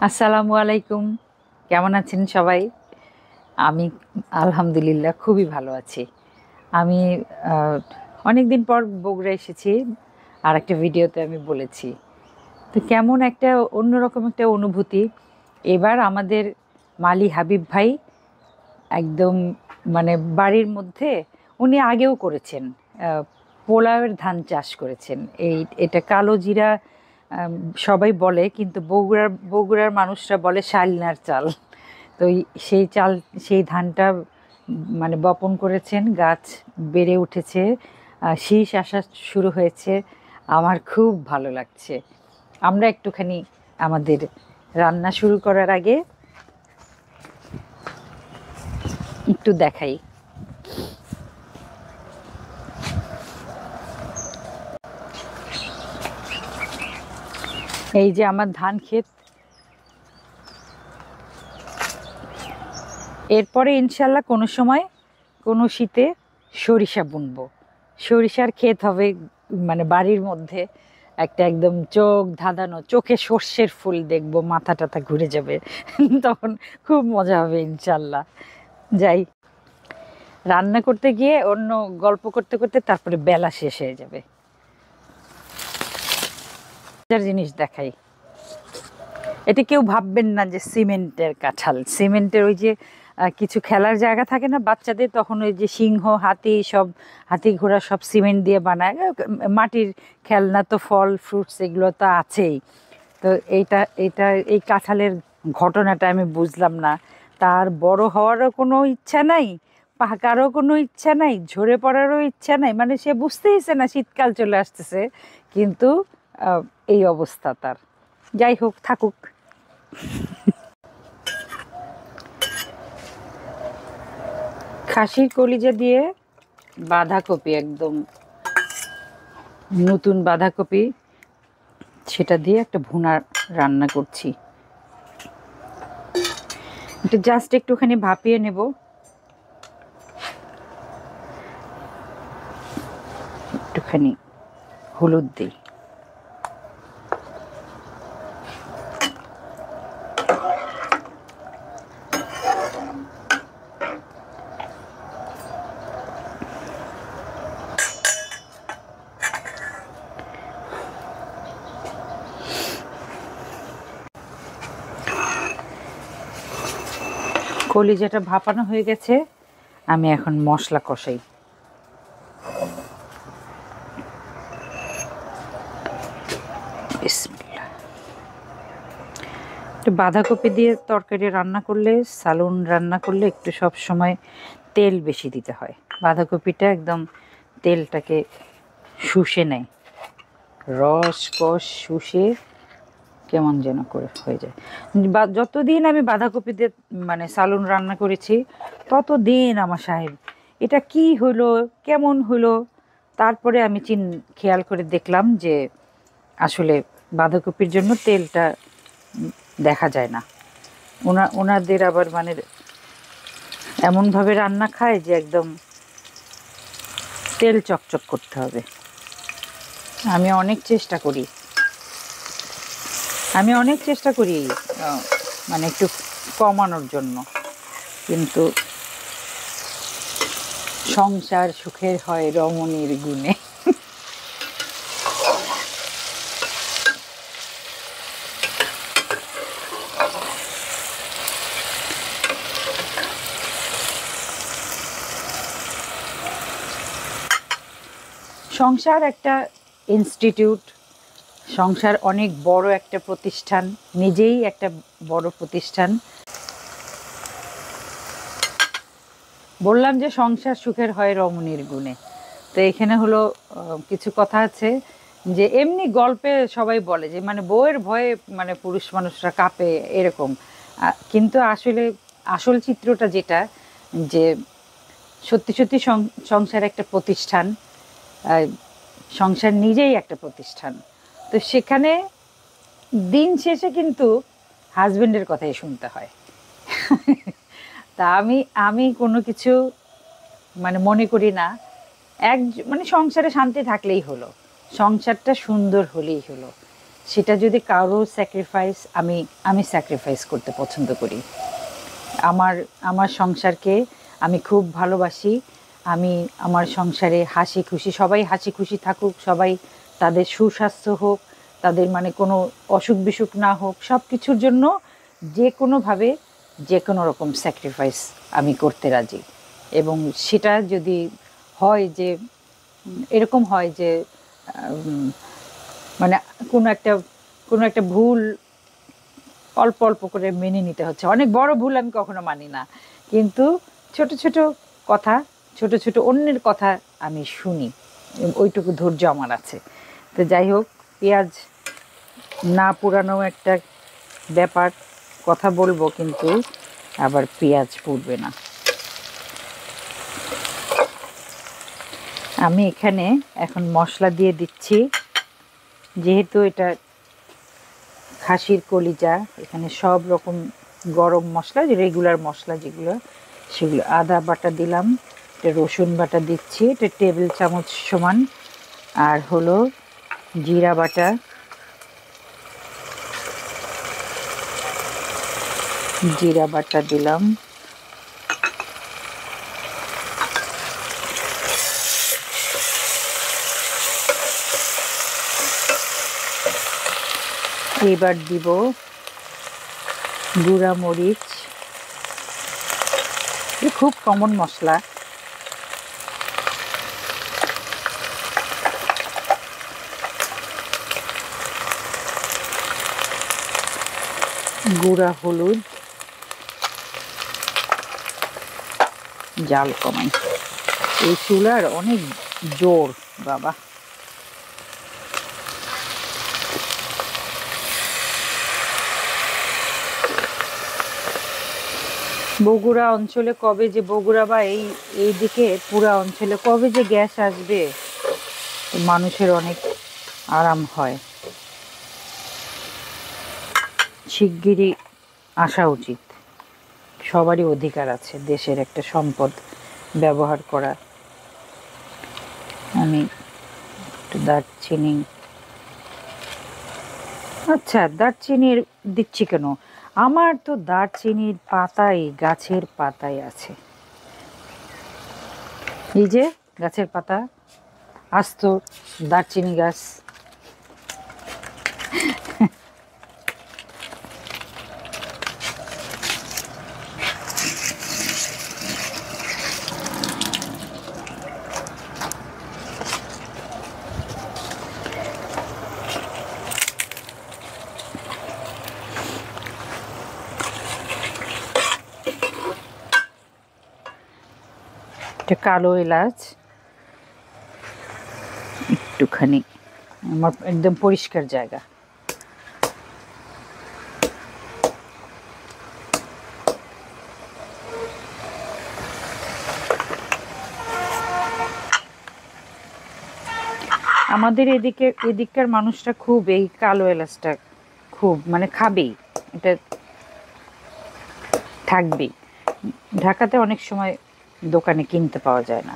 আসসালামু আলাইকুম। কেমন আছেন সবাই? আমি আলহামদুলিল্লাহ খুবই ভালো আছি। আমি অনেকদিন পর বগুড়া এসেছি। আরেকটা ভিডিওতে আমি বলেছি। তো কেমন একটা অন্যরকম একটা অনুভূতি। এবার আমাদের মালি হাবিব ভাই একদম মানে বাড়ির মধ্যে উনি আগেও করেছেন। পোলাওয়ের ধান চাষ করেছেন। এটা কালো জিরা সবাই বলে, কিন্তু বগুড়ার মানুষরা বলে শালনার চাল। তো সেই চাল, সেই ধানটা মানে বপন করেছেন, গাছ বেড়ে উঠেছে, শীষ আসা শুরু হয়েছে। আমার খুব ভালো লাগছে। আমরা একটুখানি আমাদের রান্না শুরু করার আগে একটু দেখাই। এই যে আমার ধান ক্ষেত, এরপরে ইনশাল্লাহ কোনো সময় কোনো শীতে সরিষা বুনবো। সরিষার ক্ষেত হবে মানে বাড়ির মধ্যে, একটা একদম চোখ ধাঁধানো, চোখে সর্ষের ফুল দেখবো, মাথা টাথা ঘুরে যাবে। তখন খুব মজা হবে ইনশাল্লাহ। যাই, রান্না করতে গিয়ে অন্য গল্প করতে করতে তারপরে বেলা শেষ হয়ে যাবে। জিনিস দেখাই। এটা কেউ ভাববেন না যে সিমেন্টের কাঁঠাল। সিমেন্টের ওই যে কিছু খেলার জায়গা থাকে না বাচ্চাদের, তখন ওই যে সিংহ, হাতি, সব হাতি ঘোড়া সব সিমেন্ট দিয়ে বানায়। মাটির খেলনা তো, ফল ফ্রুটস এগুলো তো আছেই। তো এইটা এই কাঁঠালের ঘটনাটা আমি বুঝলাম না। তার বড় হওয়ারও কোনো ইচ্ছা নাই, পাকারও কোনো ইচ্ছা নাই, ঝরে পড়ারও ইচ্ছা নাই। মানে সে বুঝতেইছে না শীতকাল চলে আসতেছে, কিন্তু এই অবস্থা তার। যাই হোক, থাকুক। খাসির কলিজা দিয়ে বাঁধাকপি, একদম নতুন বাঁধাকপি, সেটা দিয়ে একটা ভুনা রান্না করছি। এটা জাস্ট একটুখানি ভাপিয়ে নেব। একটুখানি হলুদ দিই। কলিজাটা ভাপানো হয়ে গেছে, আমি এখন মশলা কষাই। বিসমিল্লাহ। একটু বাঁধাকপি দিয়ে তরকারি রান্না করলে, সালুন রান্না করলে একটু সব সময় তেল বেশি দিতে হয়। বাঁধাকপিটা একদম তেলটাকে শুষে নেয়, রস কষ শুষে কেমন যেন করে হয়ে যায়। বা যতদিন আমি বাঁধাকপি দিয়ে মানে সালুন রান্না করেছি, ততদিন আমার সাহেব এটা কি হলো, কেমন হলো। তারপরে আমি খেয়াল করে দেখলাম যে আসলে বাঁধাকপির জন্য তেলটা দেখা যায় না। ওনাদের আবার মানে এমনভাবে রান্না খায় যে একদম তেল চকচক করতে হবে। আমি অনেক চেষ্টা করি, মানে একটু কমানোর জন্য, কিন্তু সংসার সুখের হয় রমণীর গুণে। সংসার একটা ইনস্টিটিউট, সংসার অনেক বড় একটা প্রতিষ্ঠান, নিজেই একটা বড় প্রতিষ্ঠান। বললাম যে সংসার সুখের হয় রমণীর গুণে। তো এখানে হলো কিছু কথা আছে যে এমনি গল্পে সবাই বলে যে মানে বউয়ের ভয়ে মানে পুরুষ মানুষরা কাঁপে, এরকম। কিন্তু আসলে আসল চিত্রটা যেটা, যে সত্যি সত্যি সংসার একটা প্রতিষ্ঠান, সংসার নিজেই একটা প্রতিষ্ঠান। তো সেখানে দিন শেষে কিন্তু হাজবেন্ডের কথাই শুনতে হয়। তা আমি আমি কোনো কিছু মানে মনে করি না। মানে সংসারে শান্তি থাকলেই হলো, সংসারটা সুন্দর হলেই হলো। সেটা যদি কারো স্যাক্রিফাইস, আমি স্যাক্রিফাইস করতে পছন্দ করি। আমার আমার সংসারকে আমি খুব ভালোবাসি। আমি আমার সংসারে হাসি খুশি, সবাই হাসি খুশি থাকুক, সবাই তাদের সুস্বাস্থ্য হোক, তাদের মানে কোনো অসুখ বিসুখ না হোক, সব কিছুর জন্য যে কোনোভাবে যে কোনো রকম স্যাক্রিফাইস আমি করতে রাজি। এবং সেটা যদি হয় যে এরকম হয় যে মানে কোনো একটা ভুল অল্প অল্প করে মেনে নিতে হচ্ছে, অনেক বড় ভুল আমি কখনো মানি না, কিন্তু ছোট ছোট কথা, ছোট ছোট অন্যের কথা আমি শুনি, ওইটুকু ধৈর্য আমার আছে। তো যাই হোক, পেঁয়াজ না পুরানো একটা ব্যাপার, কথা বলবো কিন্তু আবার পেঁয়াজ পুড়বে না। আমি এখানে এখন মশলা দিয়ে দিচ্ছি, যেহেতু এটা খাসির কলিজা, এখানে সব রকম গরম মশলা, রেগুলার মশলা যেগুলো, সেগুলো। আদা বাটা দিলাম, এটা রসুন বাটা দিচ্ছি, এটা টেবিল চামচ সমান, আর হলো জিরা বাটা, জিরা বাটা দিলাম, এবার দিব গুঁড়া মরিচ, খুব কমন মশলা, গুঁড়া হলুদ, জাল কমাই, এই চুলার অনেক জোর বাবা। বগুড়া অঞ্চলে কবে যে, বগুড়া বা এই দিকে পুরা অঞ্চলে কবে যে গ্যাস আসবে, মানুষের অনেক আরাম হয়, শিগগিরই আসা উচিত। সবারই অধিকার আছে দেশের একটা সম্পদ ব্যবহার করা। আমি একটু দারচিনি, আচ্ছা দারচিনি দিচ্ছি কেন, আমার তো দারচিনির পাতাই গাছের পাতায় আছে, এই যে গাছের পাতা, আস্ত দারচিনি গাছ। এটা কালো এলাচ একটুখানি, আমার একদম পরিষ্কার জায়গা। আমাদের এদিককার মানুষটা খুব এই কালো এলাচটা খুব মানে খাবেই, এটা থাকবেই। ঢাকাতে অনেক সময় দোকানে কিনতে পাওয়া যায় না।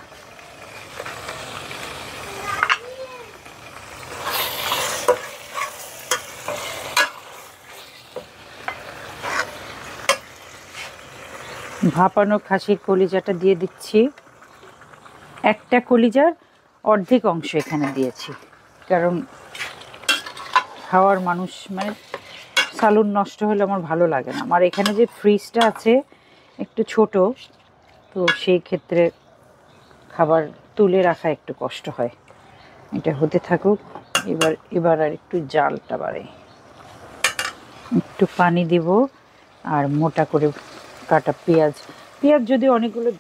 ভাপানো খাসির কলিজাটা দিয়ে দিচ্ছি, একটা কলিজার অর্ধেক অংশ এখানে দিয়েছি, কারণ খাওয়ার মানুষ মানে সালুন নষ্ট হলে আমার ভালো লাগে না। আমার এখানে যে ফ্রিজটা আছে একটু ছোট, তো সেই ক্ষেত্রে খাবার তুলে রাখা একটু কষ্ট হয়। এটা হতে থাকুক, এবার আর একটু জালটা বাড়াই, একটু পানি দিব, আর মোটা করে কাটা পেঁয়াজ যদি অনেকগুলো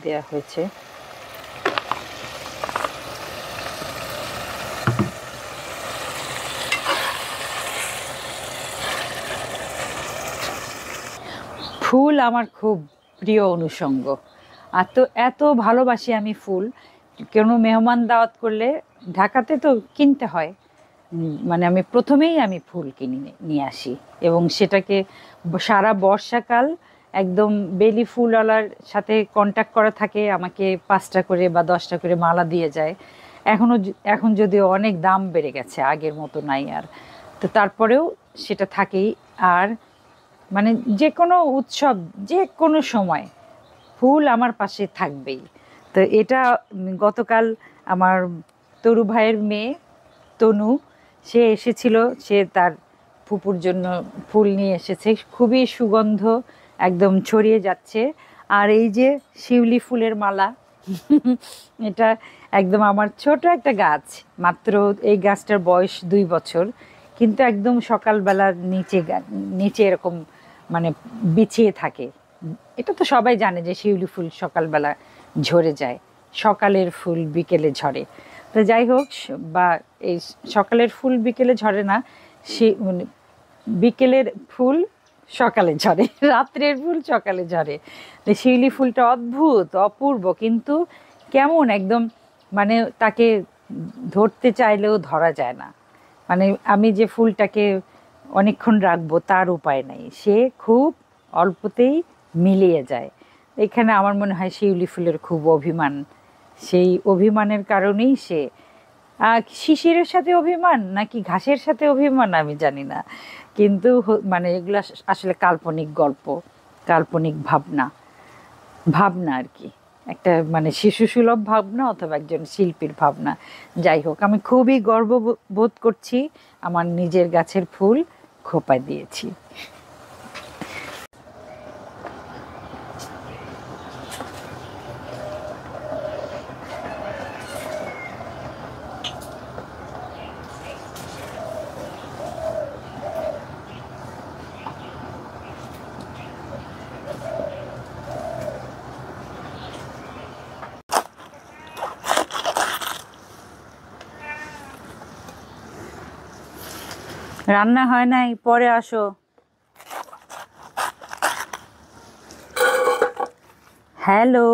দেয়া হয়েছে। ফুল আমার খুব প্রিয় অনুষঙ্গ, আর তো এত ভালোবাসি আমি ফুল। কোনো মেহমান দাওয়াত করলে, ঢাকাতে তো কিনতে হয়, মানে আমি প্রথমেই ফুল কিনে নিয়ে আসি, এবং সেটাকে সারা বর্ষাকাল একদম বেলি ফুলওয়ালার সাথে কন্ট্যাক্ট করা থাকে, আমাকে 5টা করে বা 10টা করে মালা দিয়ে যায়। এখন যদিও অনেক দাম বেড়ে গেছে, আগের মতো নাই আর, তো তারপরেও সেটা থাকেই। আর মানে যে কোনো উৎসব, যে কোনো সময় ফুল আমার পাশে থাকবেই। তো এটা গতকাল আমার তরু ভাইয়ের মেয়ে তনু, সে এসেছিল, সে তার ফুপুর জন্য ফুল নিয়ে এসেছে, খুবই সুগন্ধ একদম ছড়িয়ে যাচ্ছে। আর এই যে শিউলি ফুলের মালা, এটা একদম আমার ছোট একটা গাছ, মাত্র এই গাছটার বয়স 2 বছর, কিন্তু একদম সকালবেলা নিচে এরকম মানে বিছিয়ে থাকে। এটা তো সবাই জানে যে শিউলি ফুল সকালবেলা ঝরে যায়, সকালের ফুল বিকেলে ঝরে। তো যাই হোক, বা এই সকালের ফুল বিকেলে ঝরে না, সে বিকেলের ফুল সকালে ঝরে, রাত্রের ফুল সকালে ঝরে। তো শিউলি ফুলটা অদ্ভুত অপূর্ব, কিন্তু কেমন একদম মানে তাকে ধরতে চাইলেও ধরা যায় না। মানে আমি যে ফুলটাকে অনেকক্ষণ রাখবো তার উপায় নাই, সে খুব অল্পতেই মিলিয়ে যায়। এখানে আমার মনে হয় শিউলি ফুলের খুব অভিমান, সেই অভিমানের কারণেই সে শিশিরের সাথে অভিমান নাকি ঘাসের সাথে অভিমান আমি জানি না, কিন্তু মানে এগুলো আসলে কাল্পনিক গল্প, কাল্পনিক ভাবনা ভাবনা আর কি, একটা মানে শিশুসুলভ ভাবনা অথবা একজন শিল্পীর ভাবনা। যাই হোক, আমি খুবই গর্ববোধ করছি আমার নিজের গাছের ফুল খোপায় দিয়েছি। রান্না হয় নাই, পরে আসো। হ্যালো,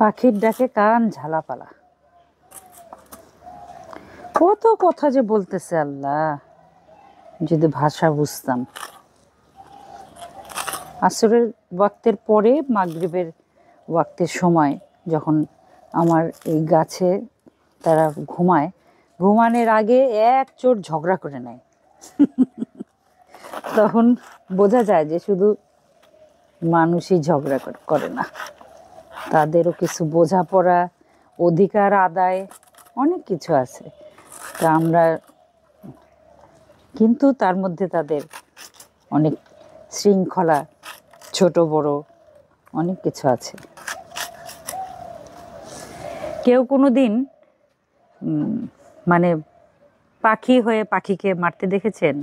পাখির ডাকে কান ঝালাপালা, কত কথা যে বলতেছে আল্লাহ, যদি ভাষা বুঝতাম। আসরের ওয়াক্তের পরে মাগরিবের ওয়াক্তের সময় যখন আমার এই গাছে তারা ঘুমায়, ঘুমানোর আগে এক চোট ঝগড়া করে নেয়, তখন বোঝা যায় যে শুধু মানুষই ঝগড়া করে না, তাদেরও কিছু বোঝাপড়া, অধিকার আদায়, অনেক কিছু আছে। তা আমরা কিন্তু তার মধ্যে তাদের অনেক শৃঙ্খলা, ছোট বড় অনেক কিছু আছে। কেউ কোনো দিন মানে পাখি হয়ে পাখিকে মারতে দেখেছেন?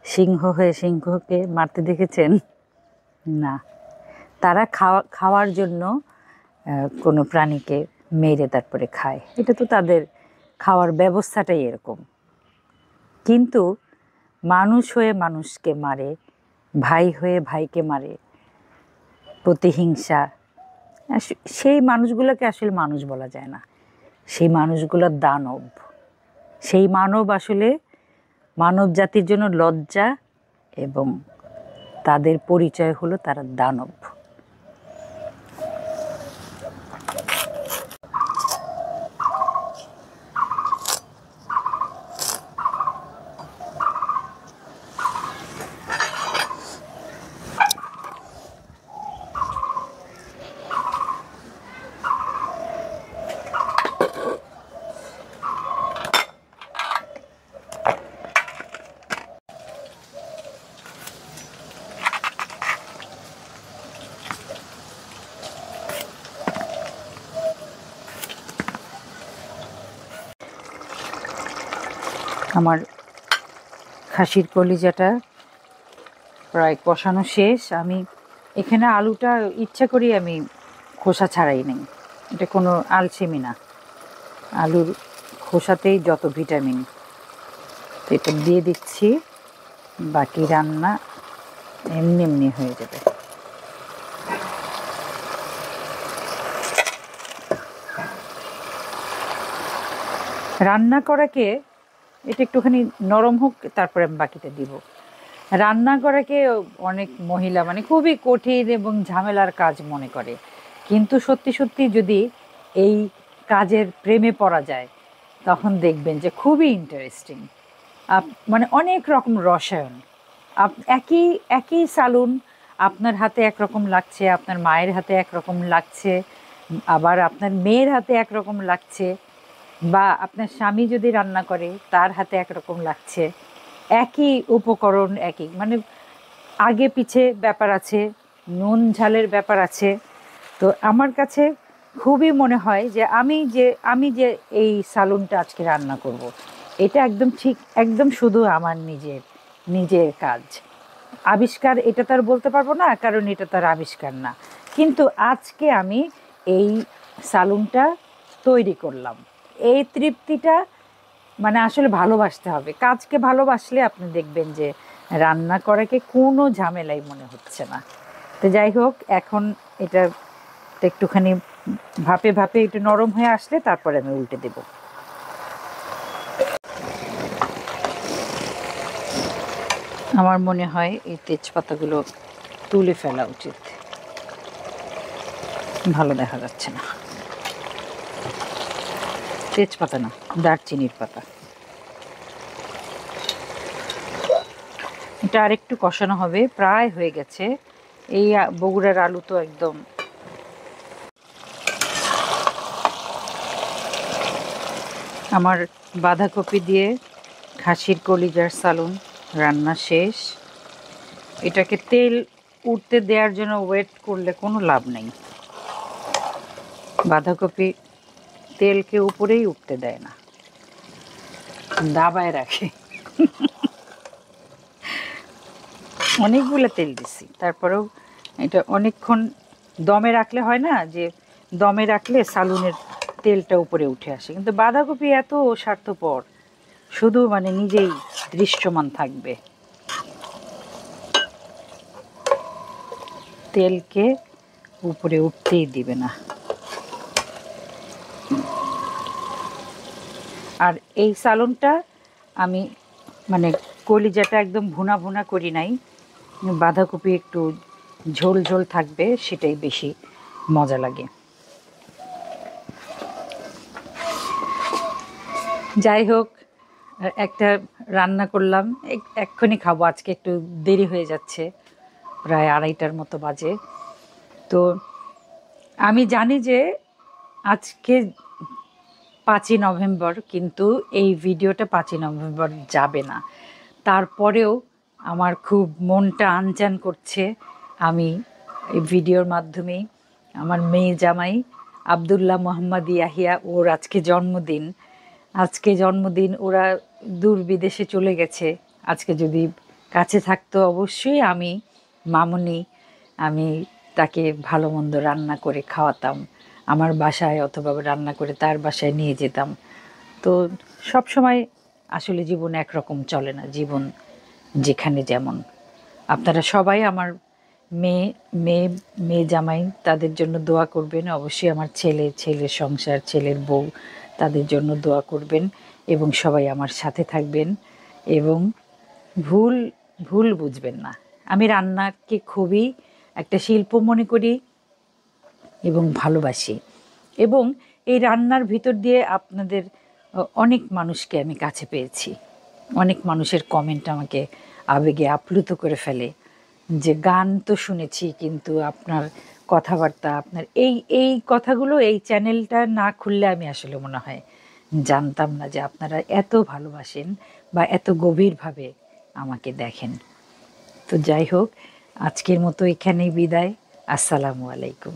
সিংহ হয়ে সিংহকে মারতে দেখেছেন? না, তারা খাওয়ার জন্য কোনো প্রাণীকে মেরে তারপরে খায়, এটা তো তাদের খাওয়ার ব্যবস্থাটাই এরকম। কিন্তু মানুষ হয়ে মানুষকে মারে, ভাই হয়ে ভাইকে মারে, প্রতিহিংসা, সেই মানুষগুলোকে আসলে মানুষ বলা যায় না, সেই মানুষগুলো দানব। সেই মানব আসলে মানব জাতির জন্য লজ্জা, এবং তাদের পরিচয় হলো তারা দানব। আমার খাসির কলিজাটা প্রায় কষানো শেষ। আমি এখানে আলুটা ইচ্ছা করি আমি খোসা ছাড়াই নেই, এটা কোনো আলসেমি না, আলুর খোসাতেই যত ভিটামিন। তো এটা দিয়ে দিচ্ছি, বাকি রান্না এমনি এমনি হয়ে যাবে। রান্না করাকে এটা একটুখানি নরম হোক, তারপরে আমি বাকিটা দিব। রান্না করাকে অনেক মহিলা মানে খুবই কঠিন এবং ঝামেলার কাজ মনে করে, কিন্তু সত্যি সত্যি যদি এই কাজের প্রেমে পড়া যায় তখন দেখবেন যে খুবই ইন্টারেস্টিং। মানে অনেক রকম রসায়ন, একই একই সালুন আপনার হাতে একরকম লাগছে, আপনার মায়ের হাতে একরকম লাগছে, আবার আপনার মেয়ের হাতে একরকম লাগছে, বা আপনার স্বামী যদি রান্না করে তার হাতে একরকম লাগছে। একই উপকরণ, একই মানে আগে পিছে ব্যাপার আছে, নুন ঝালের ব্যাপার আছে। তো আমার কাছে খুবই মনে হয় যে আমি যে এই সালুনটা আজকে রান্না করব, এটা একদম ঠিক, একদম শুধু আমার নিজের কাজ। আবিষ্কার এটা তার বলতে পারবো না, কারণ এটা তার আবিষ্কার না, কিন্তু আজকে আমি এই সালুনটা তৈরি করলাম। এই তৃপ্তিটা মানে আসলে ভালোবাসতে হবে, কাজকে ভালোবাসলে আপনি দেখবেন যে রান্না করাকে কোনো ঝামেলাই মনে হচ্ছে না। তো যাই হোক, এখন এটা একটুখানি ভাপে ভাপে একটু নরম হয়ে আসলে তারপরে আমি উল্টে দেব। আমার মনে হয় এই তেজপাতাগুলো তুলে ফেলা উচিত, ভালো দেখা যাচ্ছে না। তেজপাতা না, দারচিনির পাতা। এটা আরেকটু কষানো হবে, প্রায় হয়ে গেছে। এই বগুড়ার আলু তো একদম। আমার বাঁধাকপি দিয়ে খাসির কলিজার সালুন রান্না শেষ। এটাকে তেল উঠতে দেওয়ার জন্য ওয়েট করলে কোনো লাভ নেই। বাঁধাকপি তেলকে উপরেই উঠতে দেয় না, দাবায় রাখে। অনেকগুলো তেল দিছি, তারপরেও এটা অনেকক্ষণ দমে রাখলে হয় না, যে দমে রাখলে সালুনের তেলটা উপরে উঠে আসে, কিন্তু বাঁধাকপি এত স্বার্থপর, শুধু মানে নিজেই দৃশ্যমান থাকবে, তেলকে উপরে উঠতেই দিবে না। আর এই সালুনটা আমি মানে কলিজাটা একদম ভুনা ভুনা করি নাই, বাঁধাকপি একটু ঝোল ঝোল থাকবে, সেটাই বেশি মজা লাগে। যাই হোক, একটা রান্না করলাম, এক্ষুনি খাবো, আজকে একটু দেরি হয়ে যাচ্ছে, প্রায় 2:30টার মতো বাজে। তো আমি জানি যে আজকে 5ই নভেম্বর, কিন্তু এই ভিডিওটা 5ই নভেম্বর যাবে না। তারপরেও আমার খুব মনটা আনচান করছে, আমি এই ভিডিওর মাধ্যমেই আমার মেয়ে জামাই আবদুল্লাহ মোহাম্মদ ইয়াহিয়া, ওর আজকে জন্মদিন। ওরা দূর বিদেশে চলে গেছে, আজকে যদি কাছে থাকতো অবশ্যই আমি মামুনি আমি তাকে ভালো মন্দ রান্না করে খাওয়াতাম, আমার বাসায় অথবা রান্না করে তার বাসায় নিয়ে যেতাম। তো সব সময় আসলে জীবন একরকম চলে না, জীবন যেখানে যেমন। আপনারা সবাই আমার মেয়ে মেয়ে মেয়ে জামাই তাদের জন্য দোয়া করবেন, অবশ্যই আমার ছেলের সংসার, ছেলের বউ, তাদের জন্য দোয়া করবেন, এবং সবাই আমার সাথে থাকবেন, এবং ভুল ভুল বুঝবেন না। আমি রান্নাকে খুবই একটা শিল্প মনে করি এবং ভালোবাসি, এবং এই রান্নার ভিতর দিয়ে আপনাদের অনেক মানুষকে আমি কাছে পেয়েছি। অনেক মানুষের কমেন্ট আমাকে আবেগে আপ্লুত করে ফেলে, যে গান তো শুনেছি, কিন্তু আপনার কথাবার্তা, আপনার এই কথাগুলো এই চ্যানেলটা না খুললে আমি আসলে মনে হয় জানতাম না যে আপনারা এত ভালোবাসেন বা এত গভীরভাবে আমাকে দেখেন। তো যাই হোক, আজকের মতো এখানেই বিদায়। আসসালামু আলাইকুম।